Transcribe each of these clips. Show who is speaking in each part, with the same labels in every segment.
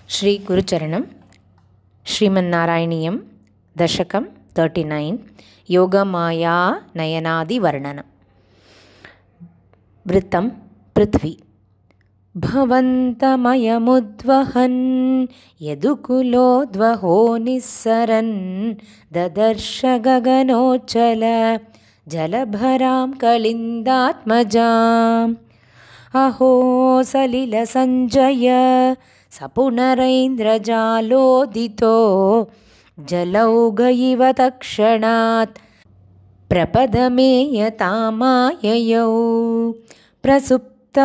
Speaker 1: శ్రీ గురుచరణం శ్రీమన్నారాయణీయం దశకం 39 యోగమాయా నయనాది వర్ణనం. వృత్తం పృథ్వీ భవంతమయముద్వహన్ యదుకులోద్వహో నిస్సరన్ దదర్శ గగనోచ్చల జలభరాం కళిందాత్మజాం అహో సలిల సంజయ సపునరైంద్రజాలోదితో జలౌఘ ఇవ తక్షణాత్ ప్రపదమేయతామాయయౌ ప్రసుప్తపశుపాలికాం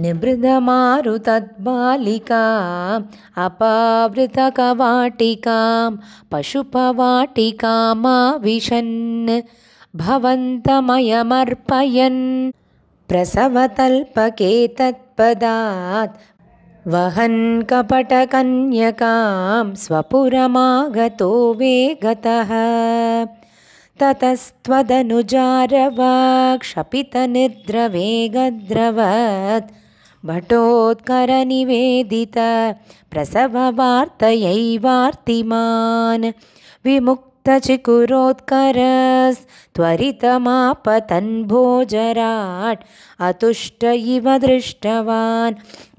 Speaker 1: నిబృధమారుతద్బాలికాం అపావృతకవాటికాం పశుపవాటికామావిశన్ భవంతమయమర్పయన్ ప్రసవతల్పకే తత్పదాత్ వహన్ కపటకన్యకాం స్వపురమాగతో వేగతః తతస్త్వదనుజారవాక్షపితనిద్రవేగద్రవత్ భటోత్కరనివేదిత ప్రసవవార్తయైవార్తిమాన్ విముక్తచికురోత్కరస్త్వరితమాపతన్ భోజరాట్ అతుష్ట ఇవ దృష్టవాన్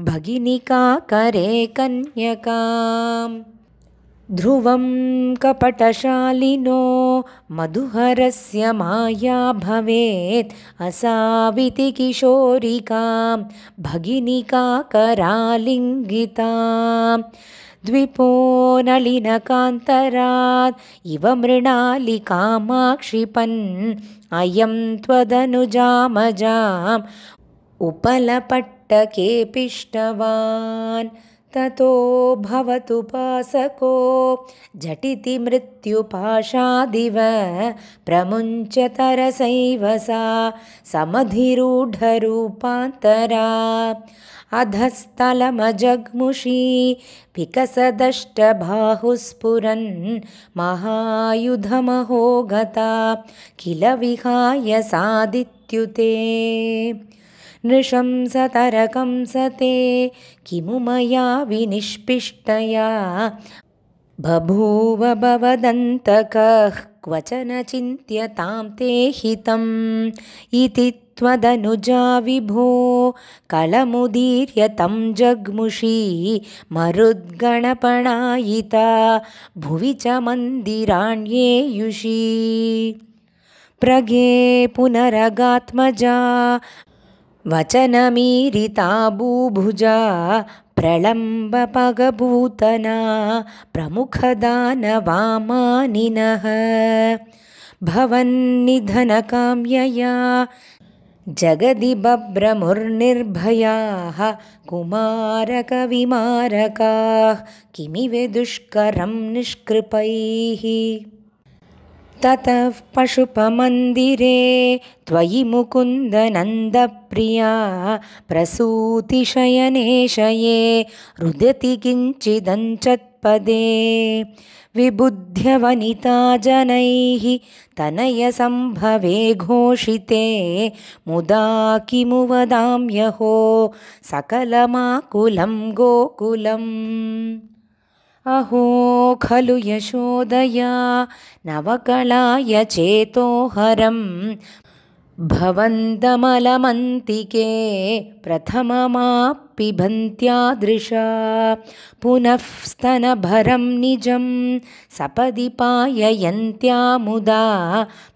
Speaker 1: భగినికాకరే కన్యకాం ధ్రువం కపటశాలినో మధుహరస్య మాయా భవేత్ అసావితి కిశోరికాం భగినికాకరాలింగితాం ద్విపో నళినకాంతరాత్ ఇవ మృణాలికామాక్షిపన్ అయం త్వదనుజామజాం ఉపలపట్టకే పిష్టవాన్ తతో భవతుపాసకో झटिति मृत्युपाशादिव प्रमुञ्चतरसैव सा समधिरूढरूपान्तरा अधस्तलमजग्मुषी विकसदष्टबाहुस्फुरन् महायुधमहो गता किल विहाय सादित्युते नृशंसतरकंसते किमु मया विनिष्पिष्टया बभूव भवदन्तकः क्वचन चिन्त्यतां ते हितम् इति त्वदनुजा विभो कलमुदीर्य तं जग्मुषी मरुद्गणपणायिता भुवि च मन्दिराण्येयुषी प्रगे पुनरगात्मजा वचनमीरिता भूभुजा प्रलम्बपगभूतना प्रमुखदानवामानिनः भवन्निधनकाम्यया जगदि बभ्रमुर्निर्भयाः कुमारकविमारकाः किमिव दुष्करं निष्कृपैः ततः पशुपमन्दिरे त्वयि मुकुन्दनन्दप्रिया प्रसूतिशयनेशये रुदति किञ्चिदञ्चत्पदे विबुध्यवनिता जनैः तनयसम्भवे घोषिते मुदा किमु वदाम्यहो सकलमाकुलं गोकुलम् अहो खलु यशोदया नवकलाय चेतोहरं भवन्तमलमन्तिके प्रथममापिबन्त्यादृशा पुनः स्तनभरं निजं सपदि पाययन्त्या मुदा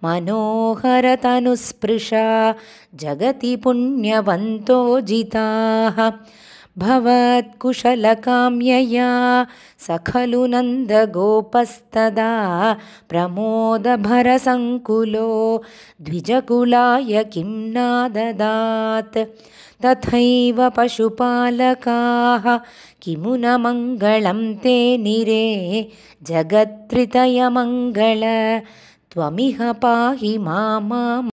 Speaker 1: मनोहरतनुस्पृशा जगति पुण्यवन्तो जिताः भवत्कुशलकाम्यया स खलु नन्दगोपस्तदा प्रमोदभरसङ्कुलो द्विजकुलाय किं नाददात् तथैव पशुपालकाः किमु न मङ्गलं ते निरे जगत्त्रितयमङ्गल त्वमिह पाहि माम्